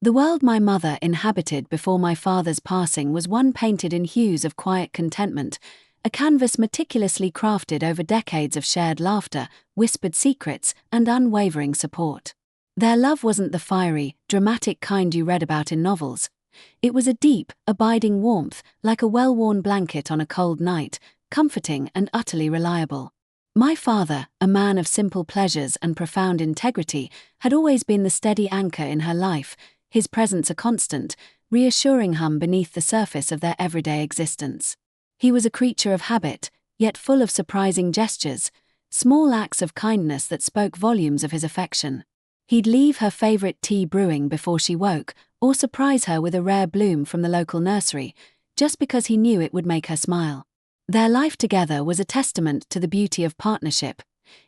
The world my mother inhabited before my father's passing was one painted in hues of quiet contentment, a canvas meticulously crafted over decades of shared laughter, whispered secrets, and unwavering support. Their love wasn't the fiery, dramatic kind you read about in novels. It was a deep, abiding warmth, like a well-worn blanket on a cold night, comforting and utterly reliable. My father, a man of simple pleasures and profound integrity, had always been the steady anchor in her life, his presence a constant, reassuring hum beneath the surface of their everyday existence. He was a creature of habit, yet full of surprising gestures, small acts of kindness that spoke volumes of his affection. He'd leave her favorite tea brewing before she woke, or surprise her with a rare bloom from the local nursery, just because he knew it would make her smile. Their life together was a testament to the beauty of partnership,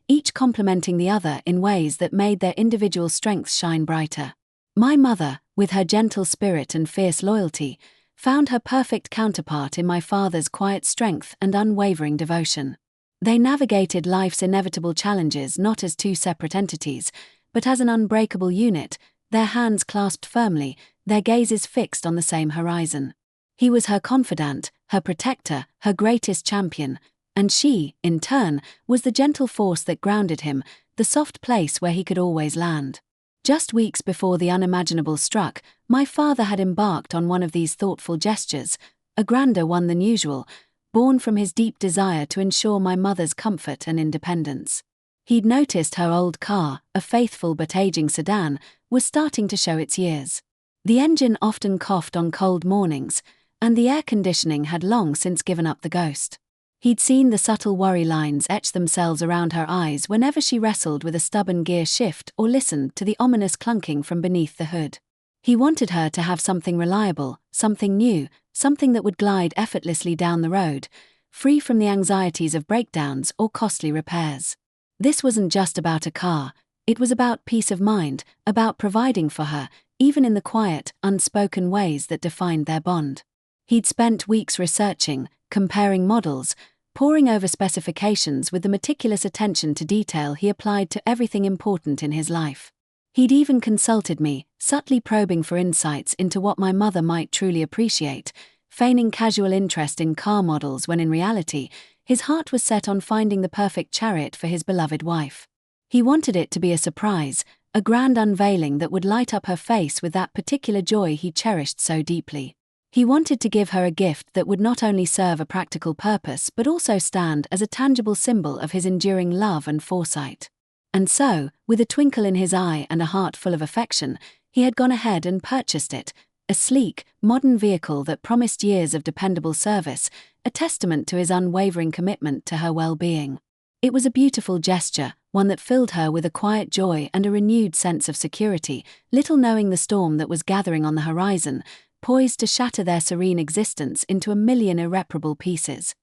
each complementing the other in ways that made their individual strengths shine brighter. My mother, with her gentle spirit and fierce loyalty, found her perfect counterpart in my father's quiet strength and unwavering devotion. They navigated life's inevitable challenges not as two separate entities, but as an unbreakable unit, their hands clasped firmly, their gazes fixed on the same horizon. He was her confidant, her protector, her greatest champion, and she, in turn, was the gentle force that grounded him, the soft place where he could always land. Just weeks before the unimaginable struck, my father had embarked on one of these thoughtful gestures, a grander one than usual, born from his deep desire to ensure my mother's comfort and independence. He'd noticed her old car, a faithful but aging sedan, was starting to show its years. The engine often coughed on cold mornings, and the air conditioning had long since given up the ghost. He'd seen the subtle worry lines etch themselves around her eyes whenever she wrestled with a stubborn gear shift or listened to the ominous clunking from beneath the hood. He wanted her to have something reliable, something new, something that would glide effortlessly down the road, free from the anxieties of breakdowns or costly repairs. This wasn't just about a car, it was about peace of mind, about providing for her, even in the quiet, unspoken ways that defined their bond. He'd spent weeks researching, comparing models, poring over specifications with the meticulous attention to detail he applied to everything important in his life. He'd even consulted me, subtly probing for insights into what my mother might truly appreciate, feigning casual interest in car models when in reality, his heart was set on finding the perfect chariot for his beloved wife. He wanted it to be a surprise, a grand unveiling that would light up her face with that particular joy he cherished so deeply. He wanted to give her a gift that would not only serve a practical purpose but also stand as a tangible symbol of his enduring love and foresight. And so, with a twinkle in his eye and a heart full of affection, he had gone ahead and purchased it, a sleek, modern vehicle that promised years of dependable service, a testament to his unwavering commitment to her well-being. It was a beautiful gesture, one that filled her with a quiet joy and a renewed sense of security, little knowing the storm that was gathering on the horizon, poised to shatter their serene existence into a million irreparable pieces.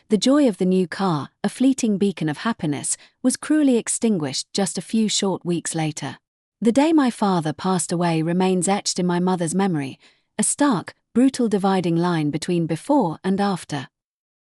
The joy of the new car, a fleeting beacon of happiness, was cruelly extinguished just a few short weeks later. The day my father passed away remains etched in my mother's memory, a stark, brutal dividing line between before and after.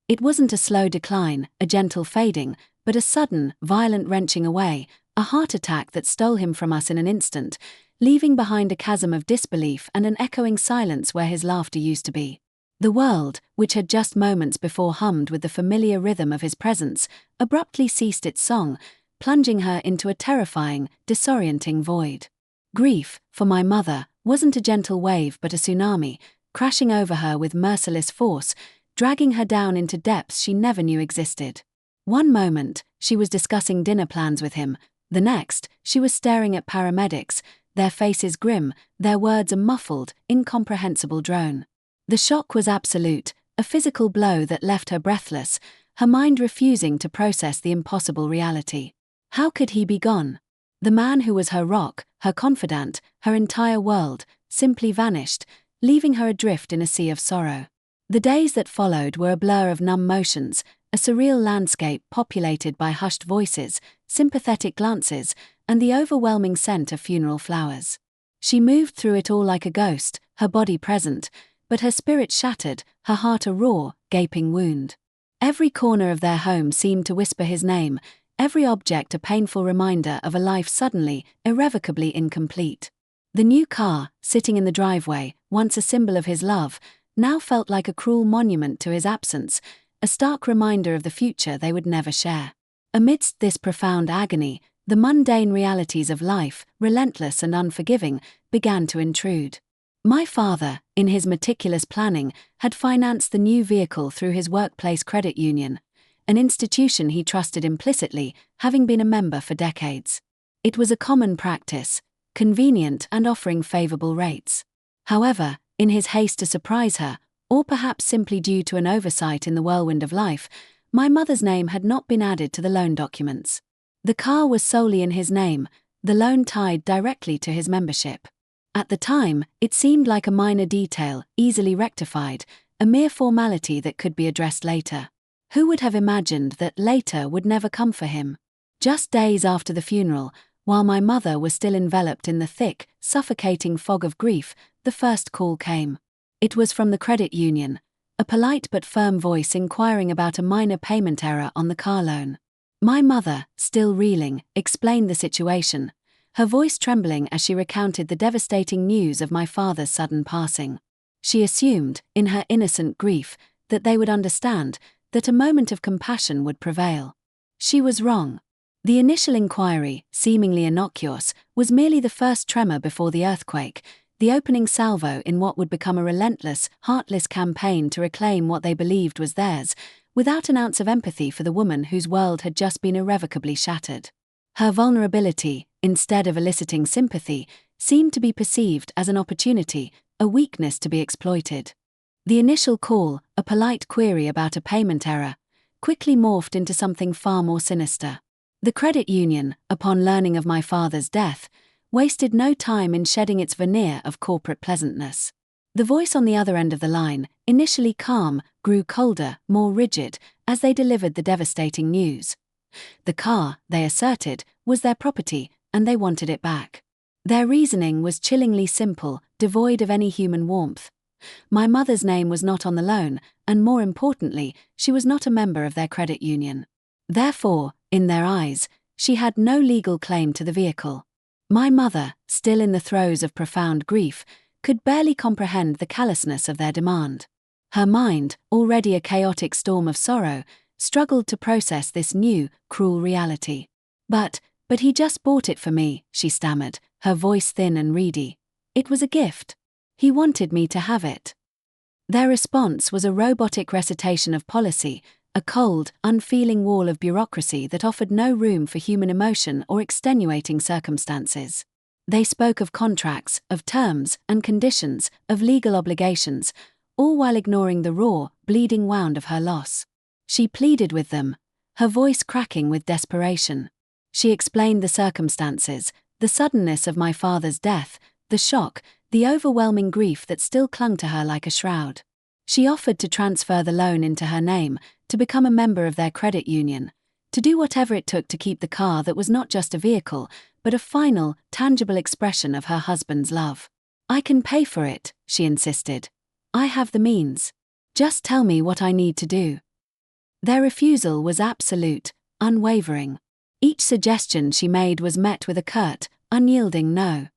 It wasn't a slow decline, a gentle fading, but a sudden, violent wrenching away, a heart attack that stole him from us in an instant, leaving behind a chasm of disbelief and an echoing silence where his laughter used to be. The world, which had just moments before hummed with the familiar rhythm of his presence, abruptly ceased its song, plunging her into a terrifying, disorienting void. Grief, for my mother, wasn't a gentle wave but a tsunami, crashing over her with merciless force, dragging her down into depths she never knew existed. One moment, she was discussing dinner plans with him, the next, she was staring at paramedics, their faces grim, their words a muffled, incomprehensible drone. The shock was absolute, a physical blow that left her breathless, her mind refusing to process the impossible reality. How could he be gone? The man who was her rock, her confidant, her entire world, simply vanished, leaving her adrift in a sea of sorrow. The days that followed were a blur of numb motions, a surreal landscape populated by hushed voices, sympathetic glances, and the overwhelming scent of funeral flowers. She moved through it all like a ghost, her body present, but her spirit shattered, her heart a raw, gaping wound. Every corner of their home seemed to whisper his name, every object a painful reminder of a life suddenly, irrevocably incomplete. The new car, sitting in the driveway, once a symbol of his love, now felt like a cruel monument to his absence, a stark reminder of the future they would never share. Amidst this profound agony, the mundane realities of life, relentless and unforgiving, began to intrude. My father, in his meticulous planning, had financed the new vehicle through his workplace credit union, an institution he trusted implicitly, having been a member for decades. It was a common practice, convenient and offering favorable rates. However, in his haste to surprise her, or perhaps simply due to an oversight in the whirlwind of life, my mother's name had not been added to the loan documents. The car was solely in his name, the loan tied directly to his membership. At the time, it seemed like a minor detail, easily rectified, a mere formality that could be addressed later. Who would have imagined that later would never come for him? Just days after the funeral, while my mother was still enveloped in the thick, suffocating fog of grief, the first call came. It was from the credit union, a polite but firm voice inquiring about a minor payment error on the car loan. My mother, still reeling, explained the situation, her voice trembling as she recounted the devastating news of my father's sudden passing. She assumed, in her innocent grief, that they would understand, that a moment of compassion would prevail. She was wrong. The initial inquiry, seemingly innocuous, was merely the first tremor before the earthquake, the opening salvo in what would become a relentless, heartless campaign to reclaim what they believed was theirs, without an ounce of empathy for the woman whose world had just been irrevocably shattered. Her vulnerability, instead of eliciting sympathy, seemed to be perceived as an opportunity, a weakness to be exploited. The initial call, a polite query about a payment error, quickly morphed into something far more sinister. The credit union, upon learning of my father's death, wasted no time in shedding its veneer of corporate pleasantness. The voice on the other end of the line, initially calm, grew colder, more rigid, as they delivered the devastating news. The car, they asserted, was their property, and they wanted it back. Their reasoning was chillingly simple, devoid of any human warmth. My mother's name was not on the loan, and more importantly, she was not a member of their credit union. Therefore, in their eyes, she had no legal claim to the vehicle. My mother, still in the throes of profound grief, could barely comprehend the callousness of their demand. Her mind, already a chaotic storm of sorrow, struggled to process this new, cruel reality. But he just bought it for me," she stammered, her voice thin and reedy. "It was a gift. He wanted me to have it." Their response was a robotic recitation of policy, a cold, unfeeling wall of bureaucracy that offered no room for human emotion or extenuating circumstances. They spoke of contracts, of terms and conditions, of legal obligations, all while ignoring the raw, bleeding wound of her loss. She pleaded with them, her voice cracking with desperation. She explained the circumstances, the suddenness of my father's death, the shock, the overwhelming grief that still clung to her like a shroud. She offered to transfer the loan into her name, to become a member of their credit union, to do whatever it took to keep the car that was not just a vehicle, but a final, tangible expression of her husband's love. "I can pay for it," she insisted. "I have the means. Just tell me what I need to do." Their refusal was absolute, unwavering. Each suggestion she made was met with a curt, unyielding no.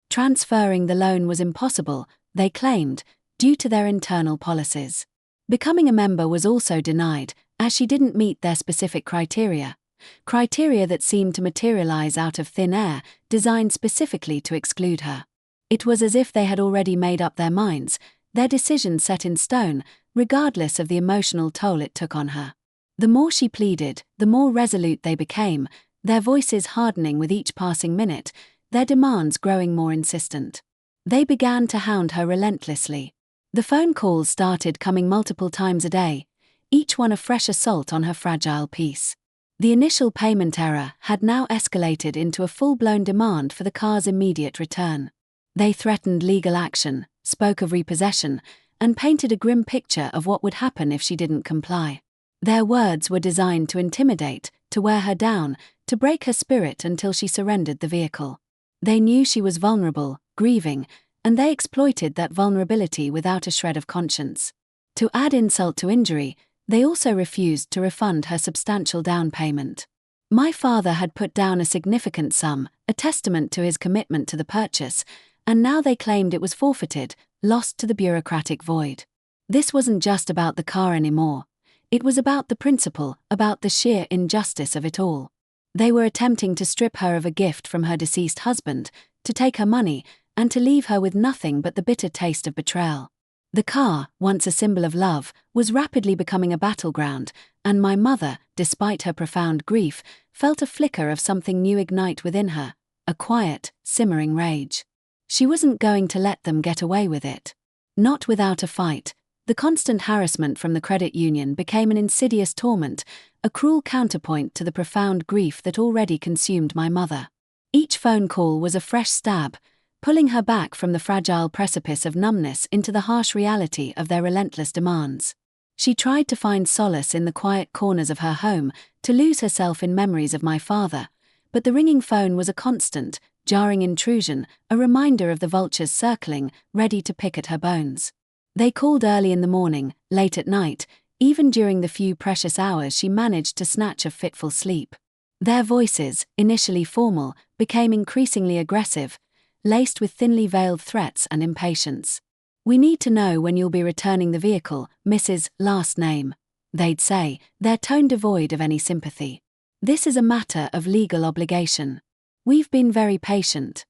Transferring the loan was impossible, they claimed, due to their internal policies. Becoming a member was also denied, as she didn't meet their specific criteria that seemed to materialize out of thin air, designed specifically to exclude her. It was as if they had already made up their minds, their decision set in stone, regardless of the emotional toll it took on her. The more she pleaded, the more resolute they became, their voices hardening with each passing minute, their demands growing more insistent. They began to hound her relentlessly. The phone calls started coming multiple times a day, each one a fresh assault on her fragile peace. The initial payment error had now escalated into a full-blown demand for the car's immediate return. They threatened legal action, spoke of repossession, and painted a grim picture of what would happen if she didn't comply. Their words were designed to intimidate, to wear her down, to break her spirit until she surrendered the vehicle. They knew she was vulnerable, grieving, and they exploited that vulnerability without a shred of conscience. To add insult to injury, they also refused to refund her substantial down payment. My father had put down a significant sum, a testament to his commitment to the purchase, and now they claimed it was forfeited, lost to the bureaucratic void. This wasn't just about the car anymore. It was about the principle, about the sheer injustice of it all. They were attempting to strip her of a gift from her deceased husband, to take her money, and to leave her with nothing but the bitter taste of betrayal. The car, once a symbol of love, was rapidly becoming a battleground, and my mother, despite her profound grief, felt a flicker of something new ignite within her, a quiet, simmering rage. She wasn't going to let them get away with it. Not without a fight. The constant harassment from the credit union became an insidious torment, a cruel counterpoint to the profound grief that already consumed my mother. Each phone call was a fresh stab, pulling her back from the fragile precipice of numbness into the harsh reality of their relentless demands. She tried to find solace in the quiet corners of her home, to lose herself in memories of my father, but the ringing phone was a constant, jarring intrusion, a reminder of the vultures circling, ready to pick at her bones. They called early in the morning, late at night, even during the few precious hours she managed to snatch of fitful sleep. Their voices, initially formal, became increasingly aggressive, laced with thinly veiled threats and impatience. "We need to know when you'll be returning the vehicle, Mrs. Last Name," they'd say, their tone devoid of any sympathy. "This is a matter of legal obligation. We've been very patient."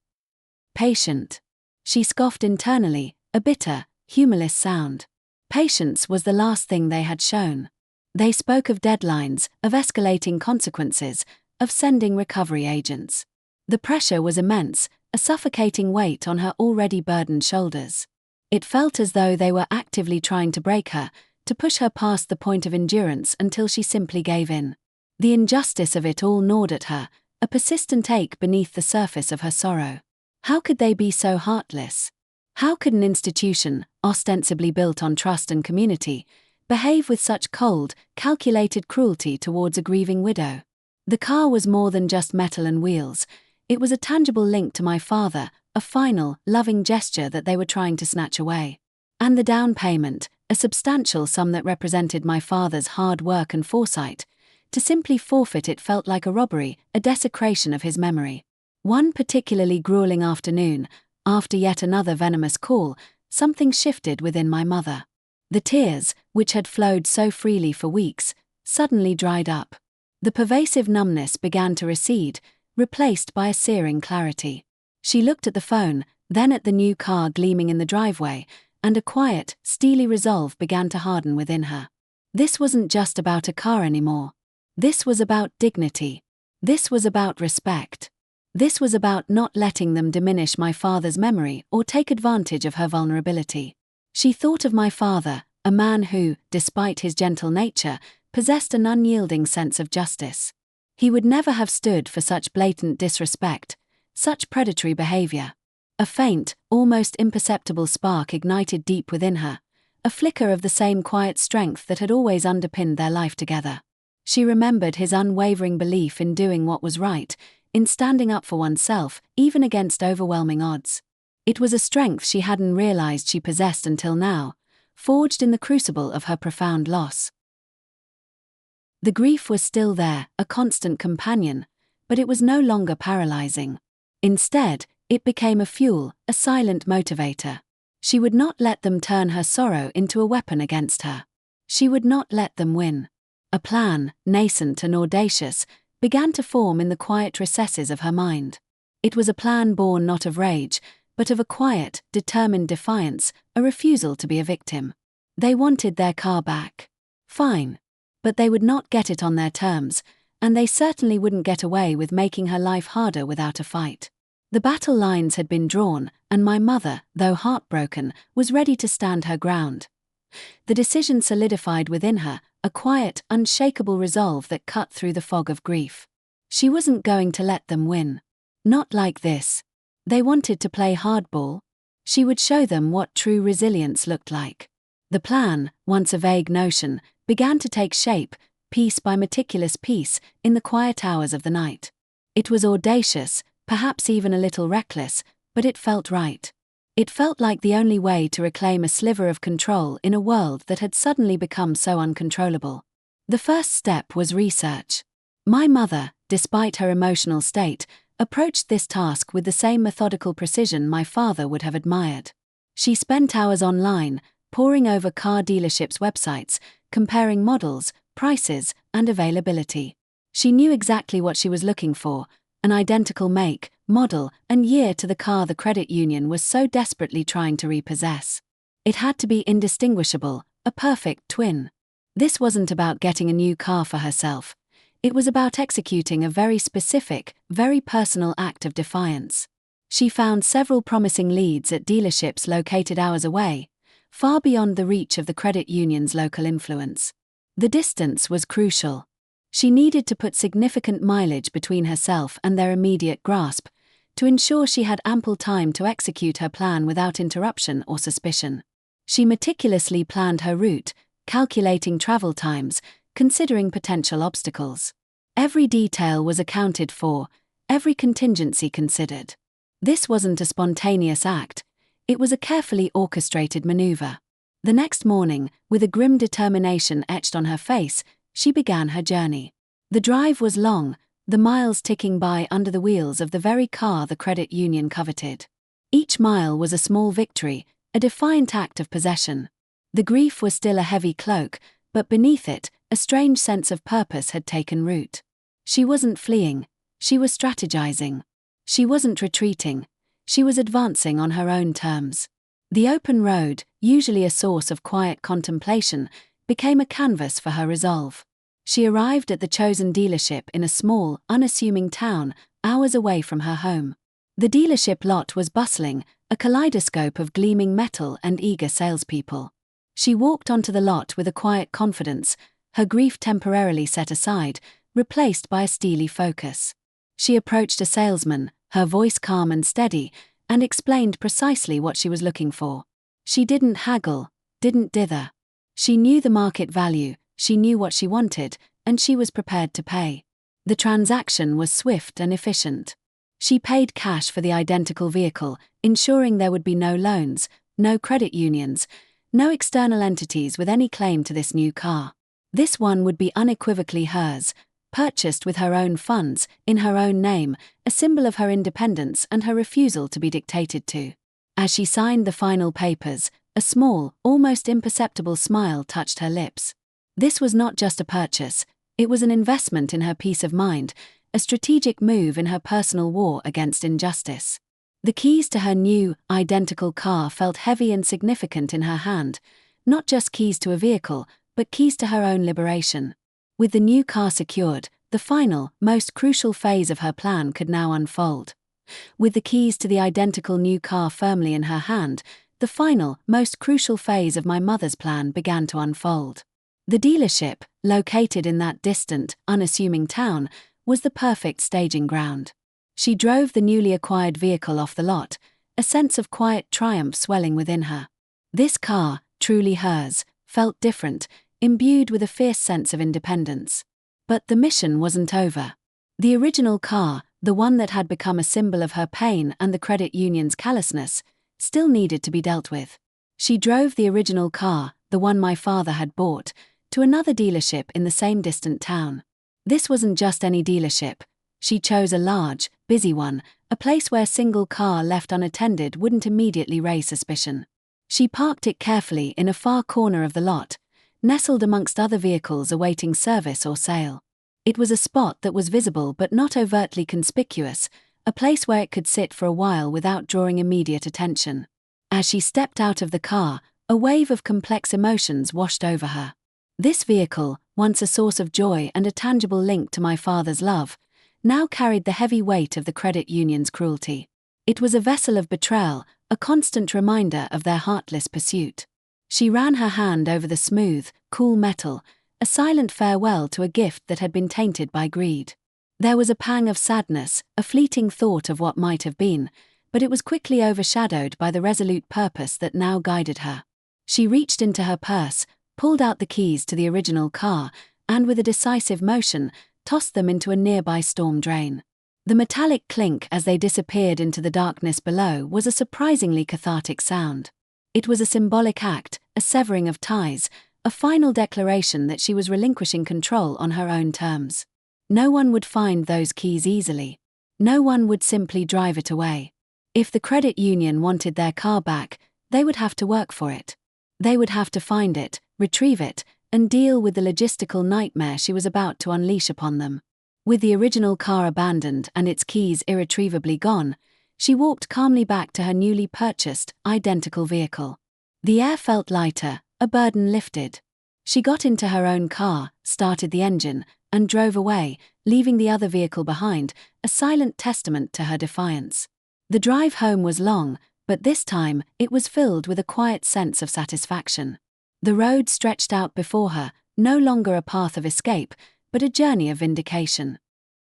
Patient. She scoffed internally, a bitter, humorless sound. Patience was the last thing they had shown. They spoke of deadlines, of escalating consequences, of sending recovery agents. The pressure was immense, a suffocating weight on her already burdened shoulders. It felt as though they were actively trying to break her, to push her past the point of endurance until she simply gave in. The injustice of it all gnawed at her, a persistent ache beneath the surface of her sorrow. How could they be so heartless? How could an institution, ostensibly built on trust and community, behave with such cold, calculated cruelty towards a grieving widow? The car was more than just metal and wheels. It was a tangible link to my father, a final, loving gesture that they were trying to snatch away. And the down payment, a substantial sum that represented my father's hard work and foresight. To simply forfeit it felt like a robbery, a desecration of his memory. One particularly grueling afternoon, after yet another venomous call, something shifted within my mother. The tears, which had flowed so freely for weeks, suddenly dried up. The pervasive numbness began to recede, replaced by a searing clarity. She looked at the phone, then at the new car gleaming in the driveway, and a quiet, steely resolve began to harden within her. This wasn't just about a car anymore. This was about dignity. This was about respect. This was about not letting them diminish my father's memory or take advantage of her vulnerability. She thought of my father, a man who, despite his gentle nature, possessed an unyielding sense of justice. He would never have stood for such blatant disrespect, such predatory behavior. A faint, almost imperceptible spark ignited deep within her, a flicker of the same quiet strength that had always underpinned their life together. She remembered his unwavering belief in doing what was right, in standing up for oneself, even against overwhelming odds. It was a strength she hadn't realized she possessed until now, forged in the crucible of her profound loss. The grief was still there, a constant companion, but it was no longer paralyzing. Instead, it became a fuel, a silent motivator. She would not let them turn her sorrow into a weapon against her. She would not let them win. A plan, nascent and audacious, began to form in the quiet recesses of her mind. It was a plan born not of rage, but of a quiet, determined defiance, a refusal to be a victim. They wanted their car back. Fine. But they would not get it on their terms, and they certainly wouldn't get away with making her life harder without a fight. The battle lines had been drawn, and my mother, though heartbroken, was ready to stand her ground. The decision solidified within her, a quiet, unshakable resolve that cut through the fog of grief. She wasn't going to let them win. Not like this. They wanted to play hardball. She would show them what true resilience looked like. The plan, once a vague notion, began to take shape, piece by meticulous piece, in the quiet hours of the night. It was audacious, perhaps even a little reckless, but it felt right. It felt like the only way to reclaim a sliver of control in a world that had suddenly become so uncontrollable. The first step was research. My mother, despite her emotional state, approached this task with the same methodical precision my father would have admired. She spent hours online, poring over car dealerships' websites, comparing models, prices, and availability. She knew exactly what she was looking for, an identical make, model, and year to the car the credit union was so desperately trying to repossess. It had to be indistinguishable, a perfect twin. This wasn't about getting a new car for herself. It was about executing a very specific, very personal act of defiance. She found several promising leads at dealerships located hours away, far beyond the reach of the credit union's local influence. The distance was crucial. She needed to put significant mileage between herself and their immediate grasp, to ensure she had ample time to execute her plan without interruption or suspicion. She meticulously planned her route, calculating travel times, considering potential obstacles. Every detail was accounted for, every contingency considered. This wasn't a spontaneous act, it was a carefully orchestrated maneuver. The next morning, with a grim determination etched on her face, she began her journey. The drive was long, the miles ticking by under the wheels of the very car the credit union coveted. Each mile was a small victory, a defiant act of possession. The grief was still a heavy cloak, but beneath it, a strange sense of purpose had taken root. She wasn't fleeing, she was strategizing. She wasn't retreating, she was advancing on her own terms. The open road, usually a source of quiet contemplation, became a canvas for her resolve. She arrived at the chosen dealership in a small, unassuming town, hours away from her home. The dealership lot was bustling, a kaleidoscope of gleaming metal and eager salespeople. She walked onto the lot with a quiet confidence, her grief temporarily set aside, replaced by a steely focus. She approached a salesman, her voice calm and steady, and explained precisely what she was looking for. She didn't haggle, didn't dither. She knew the market value, she knew what she wanted, and she was prepared to pay. The transaction was swift and efficient. She paid cash for the identical vehicle, ensuring there would be no loans, no credit unions, no external entities with any claim to this new car. This one would be unequivocally hers, purchased with her own funds, in her own name, a symbol of her independence and her refusal to be dictated to. As she signed the final papers, a small, almost imperceptible smile touched her lips. This was not just a purchase, it was an investment in her peace of mind, a strategic move in her personal war against injustice. The keys to her new, identical car felt heavy and significant in her hand, not just keys to a vehicle, but keys to her own liberation. With the new car secured, the final, most crucial phase of her plan could now unfold. With the keys to the identical new car firmly in her hand, the final, most crucial phase of my mother's plan began to unfold. The dealership, located in that distant, unassuming town, was the perfect staging ground. She drove the newly acquired vehicle off the lot, a sense of quiet triumph swelling within her. This car, truly hers, felt different, imbued with a fierce sense of independence. But the mission wasn't over. The original car, the one that had become a symbol of her pain and the credit union's callousness, still needed to be dealt with. She drove the original car, the one my father had bought, to another dealership in the same distant town. This wasn't just any dealership. She chose a large, busy one, a place where a single car left unattended wouldn't immediately raise suspicion. She parked it carefully in a far corner of the lot, nestled amongst other vehicles awaiting service or sale. It was a spot that was visible but not overtly conspicuous, a place where it could sit for a while without drawing immediate attention. As she stepped out of the car, a wave of complex emotions washed over her. This vehicle, once a source of joy and a tangible link to my father's love, now carried the heavy weight of the credit union's cruelty. It was a vessel of betrayal, a constant reminder of their heartless pursuit. She ran her hand over the smooth, cool metal, a silent farewell to a gift that had been tainted by greed. There was a pang of sadness, a fleeting thought of what might have been, but it was quickly overshadowed by the resolute purpose that now guided her. She reached into her purse, pulled out the keys to the original car, and with a decisive motion, tossed them into a nearby storm drain. The metallic clink as they disappeared into the darkness below was a surprisingly cathartic sound. It was a symbolic act, a severing of ties, a final declaration that she was relinquishing control on her own terms. No one would find those keys easily. No one would simply drive it away. If the credit union wanted their car back, they would have to work for it. They would have to find it, retrieve it, and deal with the logistical nightmare she was about to unleash upon them. With the original car abandoned and its keys irretrievably gone, she walked calmly back to her newly purchased, identical vehicle. The air felt lighter, a burden lifted. She got into her own car, started the engine, and drove away, leaving the other vehicle behind, a silent testament to her defiance. The drive home was long, but this time it was filled with a quiet sense of satisfaction. The road stretched out before her, no longer a path of escape, but a journey of vindication.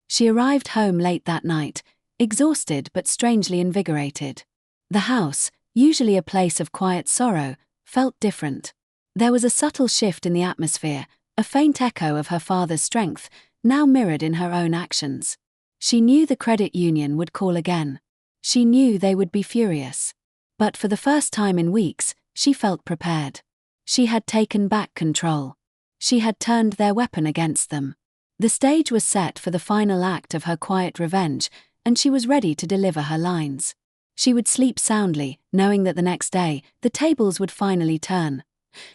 She arrived home late that night, exhausted but strangely invigorated. The house, usually a place of quiet sorrow, felt different. There was a subtle shift in the atmosphere, a faint echo of her father's strength, now mirrored in her own actions. She knew the credit union would call again. She knew they would be furious. But for the first time in weeks, she felt prepared. She had taken back control. She had turned their weapon against them. The stage was set for the final act of her quiet revenge, and she was ready to deliver her lines. She would sleep soundly, knowing that the next day, the tables would finally turn.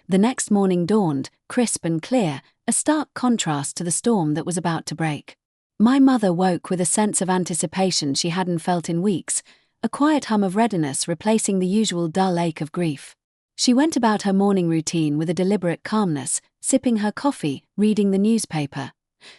The next morning dawned, crisp and clear, a stark contrast to the storm that was about to break. My mother woke with a sense of anticipation she hadn't felt in weeks, a quiet hum of readiness replacing the usual dull ache of grief. She went about her morning routine with a deliberate calmness, sipping her coffee, reading the newspaper.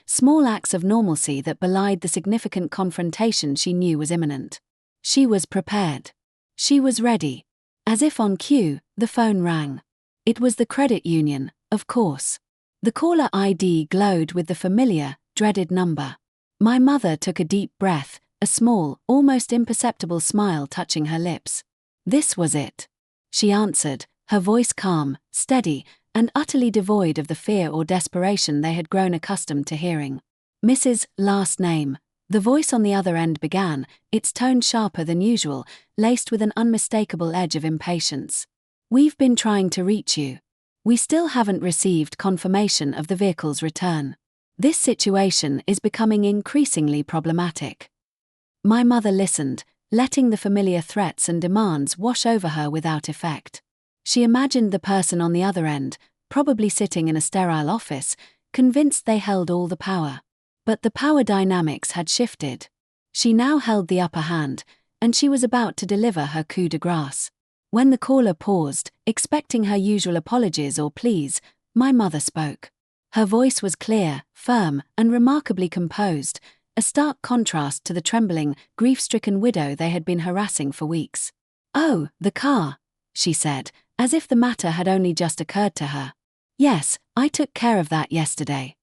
Small acts of normalcy that belied the significant confrontation she knew was imminent. She was prepared. She was ready. As if on cue, the phone rang. It was the credit union, of course. The caller ID glowed with the familiar, dreaded number. My mother took a deep breath, a small, almost imperceptible smile touching her lips. This was it. She answered, her voice calm, steady, and utterly devoid of the fear or desperation they had grown accustomed to hearing. Mrs. Last name. The voice on the other end began, its tone sharper than usual, laced with an unmistakable edge of impatience. We've been trying to reach you. We still haven't received confirmation of the vehicle's return. This situation is becoming increasingly problematic. My mother listened, letting the familiar threats and demands wash over her without effect. She imagined the person on the other end, probably sitting in a sterile office, convinced they held all the power. But the power dynamics had shifted. She now held the upper hand, and she was about to deliver her coup de grace. When the caller paused, expecting her usual apologies or pleas, my mother spoke. Her voice was clear, firm, and remarkably composed, a stark contrast to the trembling, grief-stricken widow they had been harassing for weeks. "Oh, the car," she said, as if the matter had only just occurred to her. "Yes, I took care of that yesterday."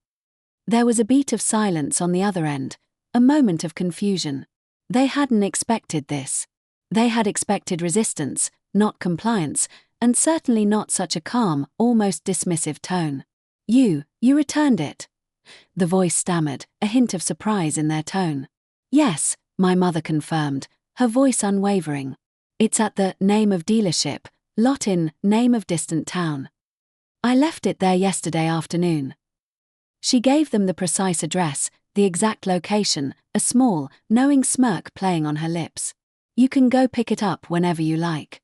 There was a beat of silence on the other end, a moment of confusion. They hadn't expected this. They had expected resistance, not compliance, and certainly not such a calm, almost dismissive tone. You returned it." The voice stammered, a hint of surprise in their tone. "Yes," my mother confirmed, her voice unwavering. "It's at the name of dealership, lot in name of distant town. I left it there yesterday afternoon." She gave them the precise address, the exact location, a small, knowing smirk playing on her lips. "You can go pick it up whenever you like."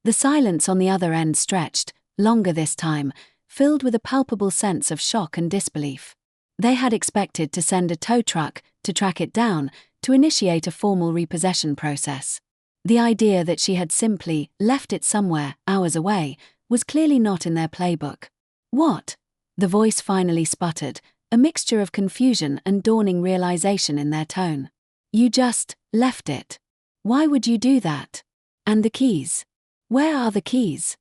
The silence on the other end stretched, longer this time, filled with a palpable sense of shock and disbelief. They had expected to send a tow truck, to track it down, to initiate a formal repossession process. The idea that she had simply left it somewhere, hours away, was clearly not in their playbook. "What?" The voice finally sputtered, a mixture of confusion and dawning realization in their tone. "You just left it. Why would you do that? And the keys? Where are the keys?"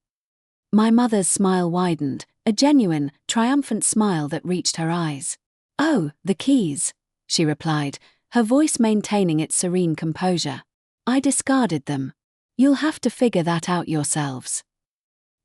My mother's smile widened, a genuine, triumphant smile that reached her eyes. "Oh, the keys," she replied, her voice maintaining its serene composure. "I discarded them. You'll have to figure that out yourselves."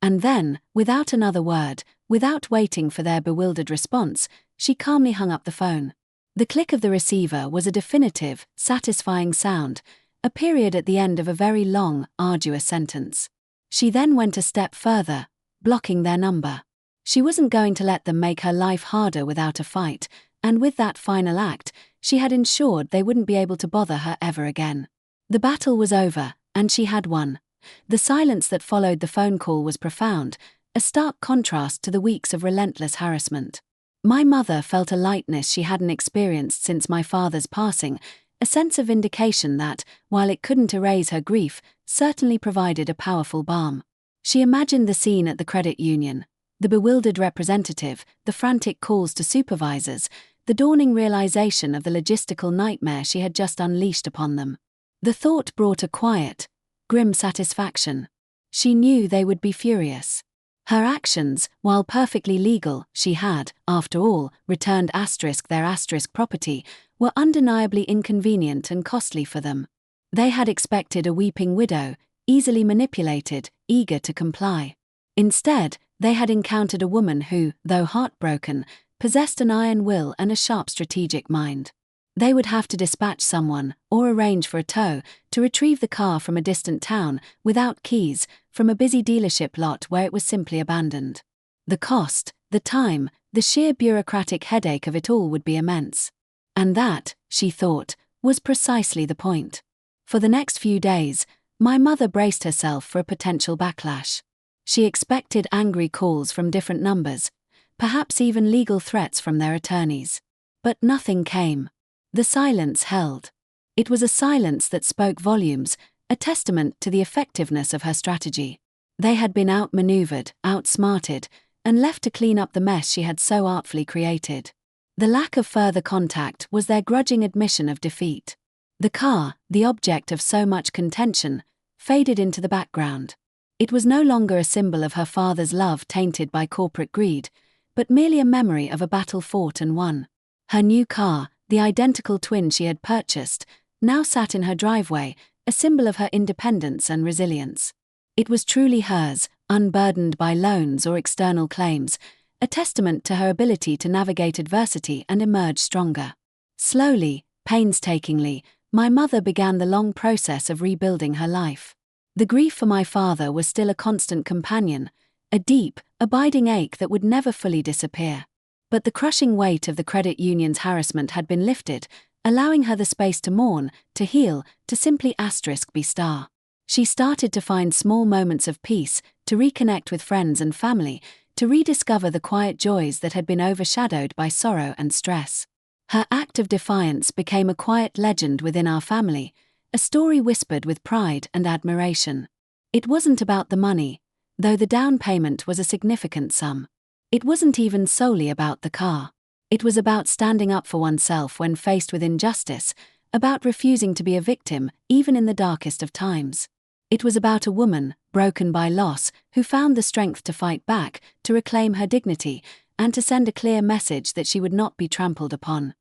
And then, without another word, without waiting for their bewildered response, she calmly hung up the phone. The click of the receiver was a definitive, satisfying sound, a period at the end of a very long, arduous sentence. She then went a step further, blocking their number. She wasn't going to let them make her life harder without a fight, and with that final act, She had ensured they wouldn't be able to bother her ever again. The battle was over, and she had won. The silence that followed the phone call was profound, a stark contrast to the weeks of relentless harassment. My mother felt a lightness she hadn't experienced since my father's passing, a sense of vindication that, while it couldn't erase her grief, certainly provided a powerful balm. She imagined the scene at the credit union, the bewildered representative, the frantic calls to supervisors, the dawning realization of the logistical nightmare she had just unleashed upon them. The thought brought a quiet, grim satisfaction. She knew they would be furious. Her actions, while perfectly legal, she had, after all, returned their property, were undeniably inconvenient and costly for them. They had expected a weeping widow, easily manipulated, eager to comply. Instead, they had encountered a woman who, though heartbroken, possessed an iron will and a sharp strategic mind. They would have to dispatch someone, or arrange for a tow, to retrieve the car from a distant town, without keys, from a busy dealership lot where it was simply abandoned. The cost, the time, the sheer bureaucratic headache of it all would be immense. And that, she thought, was precisely the point. For the next few days, my mother braced herself for a potential backlash. She expected angry calls from different numbers, perhaps even legal threats from their attorneys. But nothing came. The silence held. It was a silence that spoke volumes, a testament to the effectiveness of her strategy. They had been outmaneuvered, outsmarted, and left to clean up the mess she had so artfully created. The lack of further contact was their grudging admission of defeat. The car, the object of so much contention, faded into the background. It was no longer a symbol of her father's love tainted by corporate greed, but merely a memory of a battle fought and won. Her new car, the identical twin she had purchased, now sat in her driveway, a symbol of her independence and resilience. It was truly hers, unburdened by loans or external claims, a testament to her ability to navigate adversity and emerge stronger. Slowly, painstakingly, my mother began the long process of rebuilding her life. The grief for my father was still a constant companion, a deep, abiding ache that would never fully disappear. But the crushing weight of the credit union's harassment had been lifted, allowing her the space to mourn, to heal, to simply be star. She started to find small moments of peace, to reconnect with friends and family, to rediscover the quiet joys that had been overshadowed by sorrow and stress. Her act of defiance became a quiet legend within our family, a story whispered with pride and admiration. It wasn't about the money, though the down payment was a significant sum. It wasn't even solely about the car. It was about standing up for oneself when faced with injustice, about refusing to be a victim, even in the darkest of times. It was about a woman, broken by loss, who found the strength to fight back, to reclaim her dignity, and to send a clear message that she would not be trampled upon.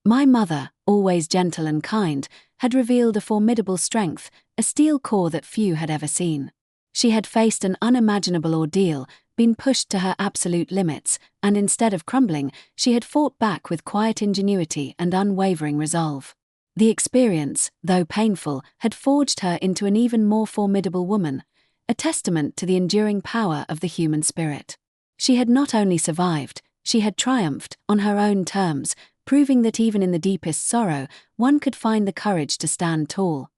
My mother, always gentle and kind, had revealed a formidable strength, a steel core that few had ever seen. She had faced an unimaginable ordeal, been pushed to her absolute limits, and instead of crumbling, she had fought back with quiet ingenuity and unwavering resolve. The experience, though painful, had forged her into an even more formidable woman, a testament to the enduring power of the human spirit. She had not only survived, she had triumphed, on her own terms, proving that even in the deepest sorrow, one could find the courage to stand tall.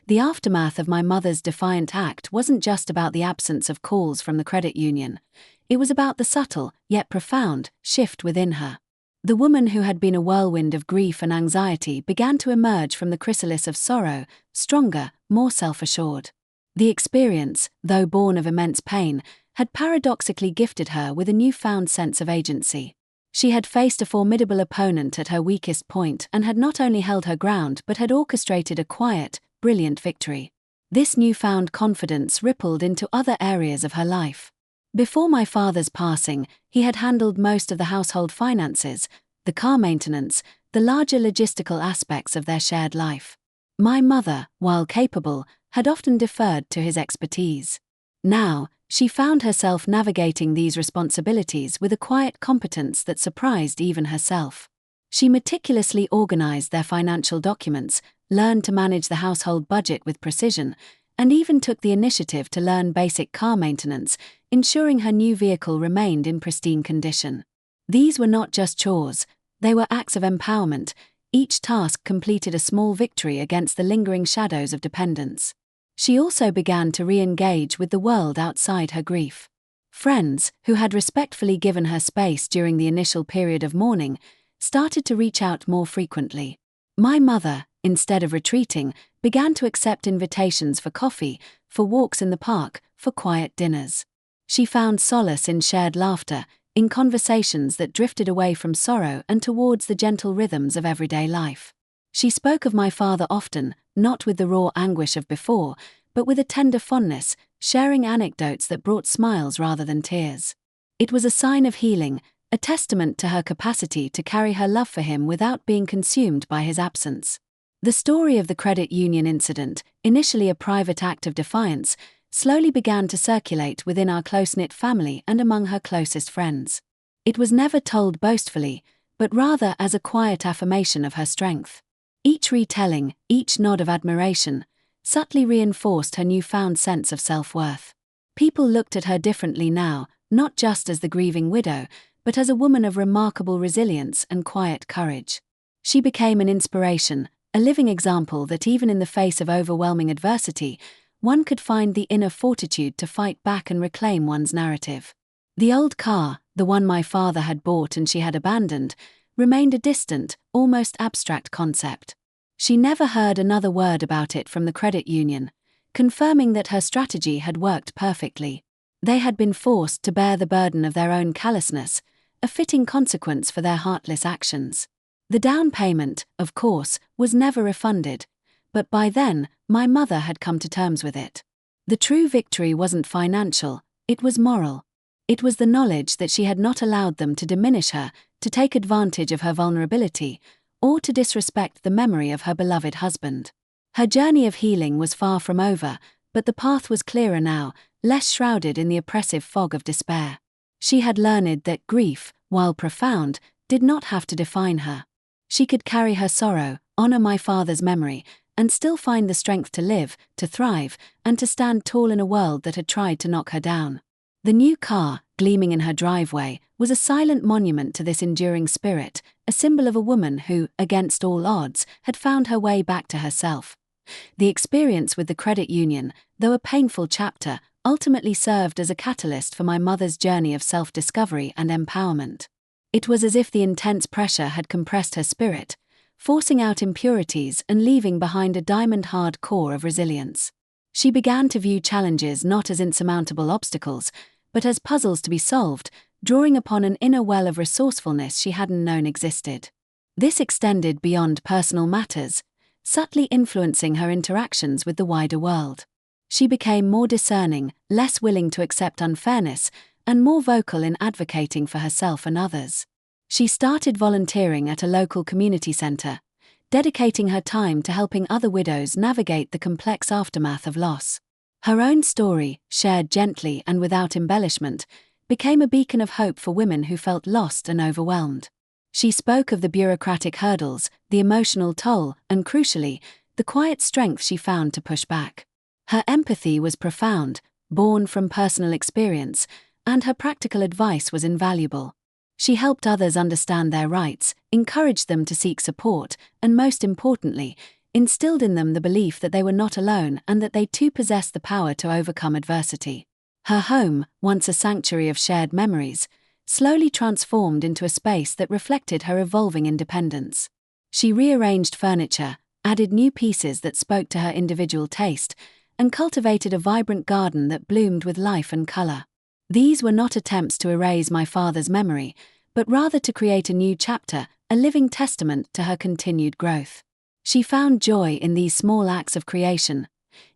The aftermath of my mother's defiant act wasn't just about the absence of calls from the credit union. It was about the subtle, yet profound, shift within her. The woman who had been a whirlwind of grief and anxiety began to emerge from the chrysalis of sorrow, stronger, more self-assured. The experience, though born of immense pain, had paradoxically gifted her with a newfound sense of agency. She had faced a formidable opponent at her weakest point and had not only held her ground but had orchestrated a quiet, brilliant victory. This newfound confidence rippled into other areas of her life. Before my father's passing, he had handled most of the household finances, the car maintenance, the larger logistical aspects of their shared life. My mother, while capable, had often deferred to his expertise. Now, she found herself navigating these responsibilities with a quiet competence that surprised even herself. She meticulously organized their financial documents, learned to manage the household budget with precision, and even took the initiative to learn basic car maintenance, ensuring her new vehicle remained in pristine condition. These were not just chores, they were acts of empowerment, Each task completed a small victory against the lingering shadows of dependence. She also began to re-engage with the world outside her grief. Friends, who had respectfully given her space during the initial period of mourning, started to reach out more frequently. My mother, instead of retreating, began to accept invitations for coffee, for walks in the park, for quiet dinners. She found solace in shared laughter, in conversations that drifted away from sorrow and towards the gentle rhythms of everyday life. She spoke of my father often, not with the raw anguish of before, but with a tender fondness, sharing anecdotes that brought smiles rather than tears. It was a sign of healing, a testament to her capacity to carry her love for him without being consumed by his absence. The story of the credit union incident, initially a private act of defiance, slowly began to circulate within our close-knit family and among her closest friends. It was never told boastfully, but rather as a quiet affirmation of her strength. Each retelling, each nod of admiration, subtly reinforced her newfound sense of self-worth. People looked at her differently now, not just as the grieving widow, but as a woman of remarkable resilience and quiet courage. She became an inspiration, a living example that even in the face of overwhelming adversity, one could find the inner fortitude to fight back and reclaim one's narrative. The old car, the one my father had bought and she had abandoned, remained a distant, almost abstract concept. She never heard another word about it from the credit union, confirming that her strategy had worked perfectly. They had been forced to bear the burden of their own callousness, a fitting consequence for their heartless actions. The down payment, of course, was never refunded, but by then, my mother had come to terms with it. The true victory wasn't financial, it was moral. It was the knowledge that she had not allowed them to diminish her, to take advantage of her vulnerability, or to disrespect the memory of her beloved husband. Her journey of healing was far from over, but the path was clearer now, less shrouded in the oppressive fog of despair. She had learned that grief, while profound, did not have to define her. She could carry her sorrow, honor my father's memory, and still find the strength to live, to thrive, and to stand tall in a world that had tried to knock her down. The new car, gleaming in her driveway, was a silent monument to this enduring spirit, a symbol of a woman who, against all odds, had found her way back to herself. The experience with the credit union, though a painful chapter, ultimately served as a catalyst for my mother's journey of self-discovery and empowerment. It was as if the intense pressure had compressed her spirit, forcing out impurities and leaving behind a diamond-hard core of resilience. She began to view challenges not as insurmountable obstacles, but as puzzles to be solved, drawing upon an inner well of resourcefulness she hadn't known existed. This extended beyond personal matters, subtly influencing her interactions with the wider world. She became more discerning, less willing to accept unfairness, and more vocal in advocating for herself and others. She started volunteering at a local community center, dedicating her time to helping other widows navigate the complex aftermath of loss. Her own story, shared gently and without embellishment, became a beacon of hope for women who felt lost and overwhelmed. She spoke of the bureaucratic hurdles, the emotional toll, and crucially, the quiet strength she found to push back. Her empathy was profound, born from personal experience, and her practical advice was invaluable. She helped others understand their rights, encouraged them to seek support, and most importantly, instilled in them the belief that they were not alone and that they too possessed the power to overcome adversity. Her home, once a sanctuary of shared memories, slowly transformed into a space that reflected her evolving independence. She rearranged furniture, added new pieces that spoke to her individual taste, and cultivated a vibrant garden that bloomed with life and color. These were not attempts to erase my father's memory, but rather to create a new chapter, a living testament to her continued growth. She found joy in these small acts of creation,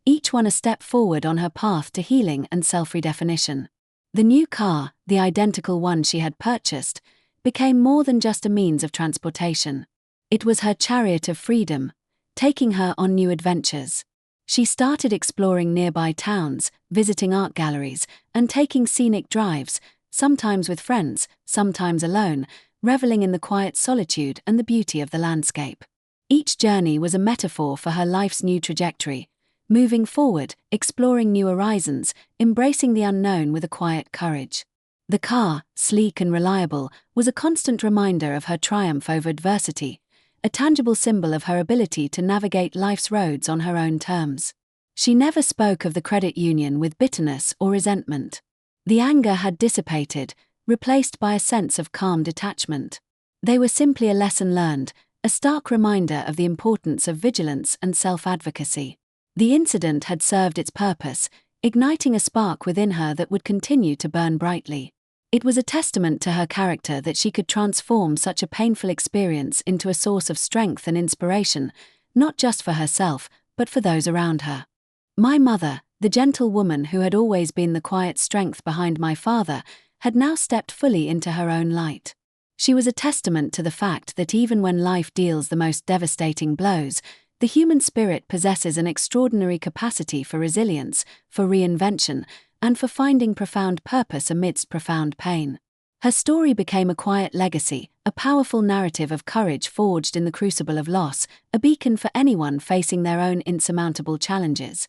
each one a step forward on her path to healing and self-redefinition. The new car, the identical one she had purchased, became more than just a means of transportation. It was her chariot of freedom, taking her on new adventures. She started exploring nearby towns, visiting art galleries, and taking scenic drives, sometimes with friends, sometimes alone, reveling in the quiet solitude and the beauty of the landscape. Each journey was a metaphor for her life's new trajectory, moving forward, exploring new horizons, embracing the unknown with a quiet courage. The car, sleek and reliable, was a constant reminder of her triumph over adversity, a tangible symbol of her ability to navigate life's roads on her own terms. She never spoke of the credit union with bitterness or resentment. The anger had dissipated, replaced by a sense of calm detachment. They were simply a lesson learned, a stark reminder of the importance of vigilance and self-advocacy. The incident had served its purpose, igniting a spark within her that would continue to burn brightly. It was a testament to her character that she could transform such a painful experience into a source of strength and inspiration, not just for herself, but for those around her. My mother, the gentle woman who had always been the quiet strength behind my father, had now stepped fully into her own light. She was a testament to the fact that even when life deals the most devastating blows, the human spirit possesses an extraordinary capacity for resilience, for reinvention, and for finding profound purpose amidst profound pain. Her story became a quiet legacy, a powerful narrative of courage forged in the crucible of loss, a beacon for anyone facing their own insurmountable challenges.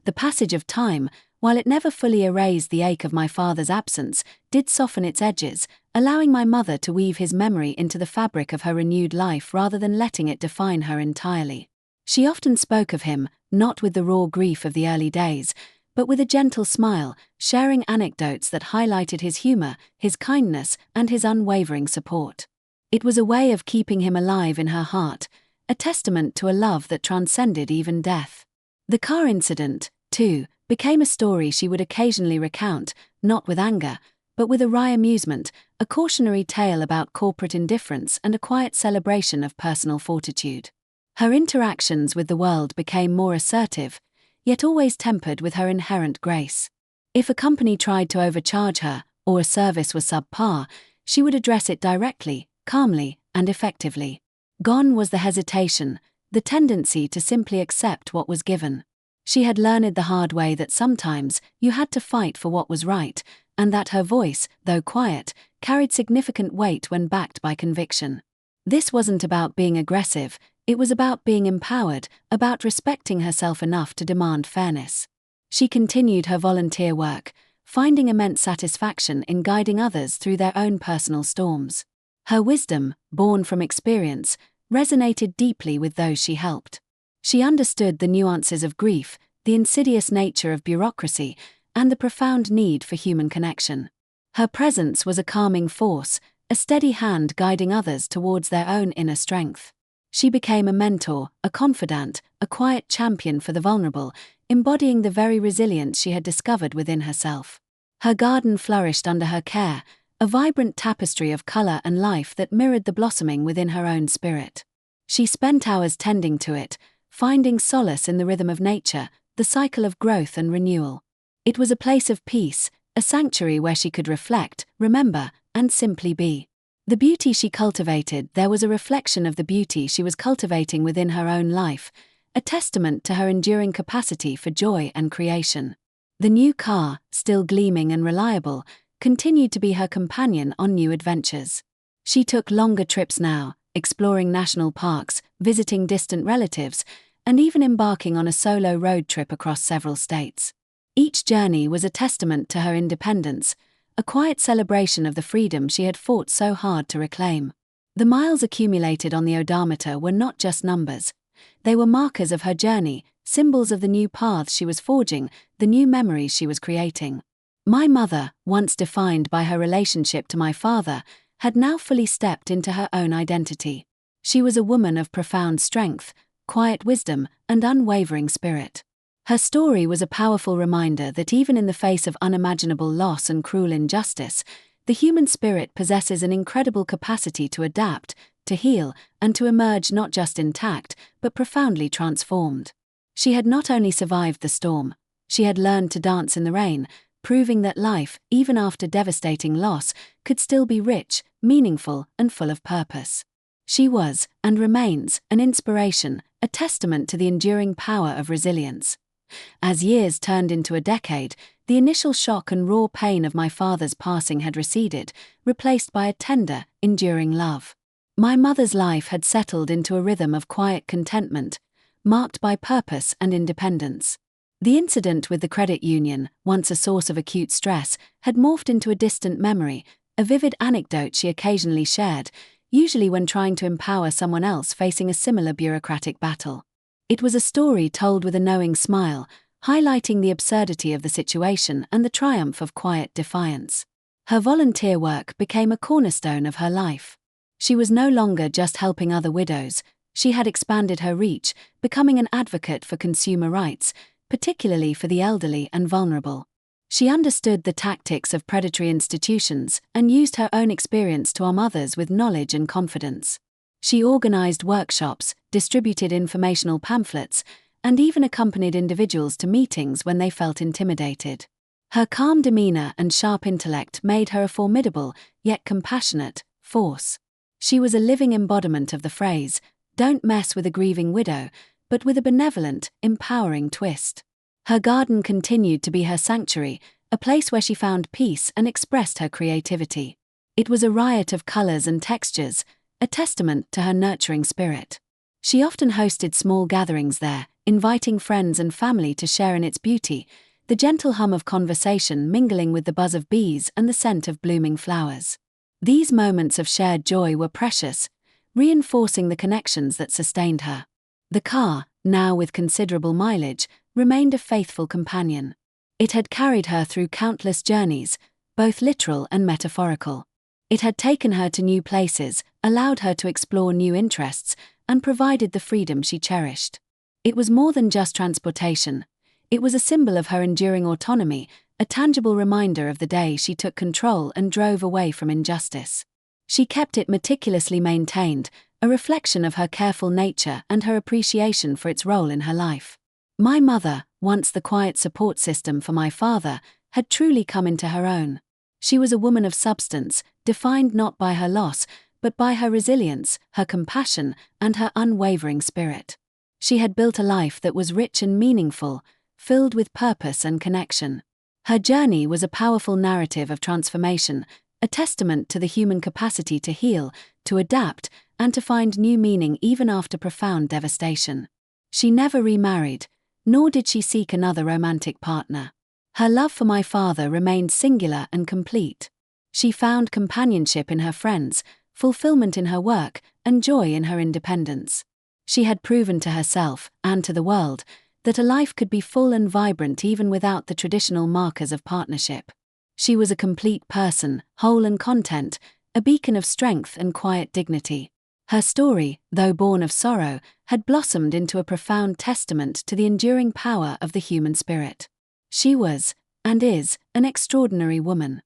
The passage of time, while it never fully erased the ache of my father's absence, did soften its edges, allowing my mother to weave his memory into the fabric of her renewed life rather than letting it define her entirely. She often spoke of him, not with the raw grief of the early days, but with a gentle smile, sharing anecdotes that highlighted his humor, his kindness, and his unwavering support. It was a way of keeping him alive in her heart, a testament to a love that transcended even death. The car incident, too, became a story she would occasionally recount, not with anger, but with a wry amusement, a cautionary tale about corporate indifference and a quiet celebration of personal fortitude. Her interactions with the world became more assertive, yet always tempered with her inherent grace. If a company tried to overcharge her, or a service was subpar, she would address it directly, calmly, and effectively. Gone was the hesitation, the tendency to simply accept what was given. She had learned the hard way that sometimes you had to fight for what was right, and that her voice, though quiet, carried significant weight when backed by conviction. This wasn't about being aggressive, it was about being empowered, about respecting herself enough to demand fairness. She continued her volunteer work, finding immense satisfaction in guiding others through their own personal storms. Her wisdom, born from experience, resonated deeply with those she helped. She understood the nuances of grief, the insidious nature of bureaucracy, and the profound need for human connection. Her presence was a calming force, a steady hand guiding others towards their own inner strength. She became a mentor, a confidant, a quiet champion for the vulnerable, embodying the very resilience she had discovered within herself. Her garden flourished under her care, a vibrant tapestry of color and life that mirrored the blossoming within her own spirit. She spent hours tending to it, finding solace in the rhythm of nature, the cycle of growth and renewal. It was a place of peace, a sanctuary where she could reflect, remember, and simply be. The beauty she cultivated, there was a reflection of the beauty she was cultivating within her own life, a testament to her enduring capacity for joy and creation. The new car, still gleaming and reliable, continued to be her companion on new adventures. She took longer trips now, exploring national parks, visiting distant relatives, and even embarking on a solo road trip across several states. Each journey was a testament to her independence, a quiet celebration of the freedom she had fought so hard to reclaim. The miles accumulated on the odometer were not just numbers. They were markers of her journey, symbols of the new paths she was forging, the new memories she was creating. My mother, once defined by her relationship to my father, had now fully stepped into her own identity. She was a woman of profound strength, quiet wisdom, and unwavering spirit. Her story was a powerful reminder that even in the face of unimaginable loss and cruel injustice, the human spirit possesses an incredible capacity to adapt, to heal, and to emerge not just intact, but profoundly transformed. She had not only survived the storm, she had learned to dance in the rain, proving that life, even after devastating loss, could still be rich, meaningful, and full of purpose. She was, and remains, an inspiration, a testament to the enduring power of resilience. As years turned into a decade, the initial shock and raw pain of my father's passing had receded, replaced by a tender, enduring love. My mother's life had settled into a rhythm of quiet contentment, marked by purpose and independence. The incident with the credit union, once a source of acute stress, had morphed into a distant memory, a vivid anecdote she occasionally shared, usually when trying to empower someone else facing a similar bureaucratic battle. It was a story told with a knowing smile, highlighting the absurdity of the situation and the triumph of quiet defiance. Her volunteer work became a cornerstone of her life. She was no longer just helping other widows, she had expanded her reach, becoming an advocate for consumer rights, particularly for the elderly and vulnerable. She understood the tactics of predatory institutions and used her own experience to arm others with knowledge and confidence. She organized workshops, distributed informational pamphlets, and even accompanied individuals to meetings when they felt intimidated. Her calm demeanor and sharp intellect made her a formidable, yet compassionate, force. She was a living embodiment of the phrase, "Don't mess with a grieving widow," but with a benevolent, empowering twist. Her garden continued to be her sanctuary, a place where she found peace and expressed her creativity. It was a riot of colors and textures, a testament to her nurturing spirit. She often hosted small gatherings there, inviting friends and family to share in its beauty, the gentle hum of conversation mingling with the buzz of bees and the scent of blooming flowers. These moments of shared joy were precious, reinforcing the connections that sustained her. The car, now with considerable mileage, remained a faithful companion. It had carried her through countless journeys, both literal and metaphorical. It had taken her to new places, allowed her to explore new interests, and provided the freedom she cherished. It was more than just transportation. It was a symbol of her enduring autonomy, a tangible reminder of the day she took control and drove away from injustice. She kept it meticulously maintained, a reflection of her careful nature and her appreciation for its role in her life. My mother, once the quiet support system for my father, had truly come into her own. She was a woman of substance, defined not by her loss, but by her resilience, her compassion, and her unwavering spirit. She had built a life that was rich and meaningful, filled with purpose and connection. Her journey was a powerful narrative of transformation, a testament to the human capacity to heal, to adapt, and to find new meaning even after profound devastation. She never remarried, nor did she seek another romantic partner. Her love for my father remained singular and complete. She found companionship in her friends, fulfillment in her work, and joy in her independence. She had proven to herself, and to the world, that a life could be full and vibrant even without the traditional markers of partnership. She was a complete person, whole and content, a beacon of strength and quiet dignity. Her story, though born of sorrow, had blossomed into a profound testament to the enduring power of the human spirit. She was, and is, an extraordinary woman.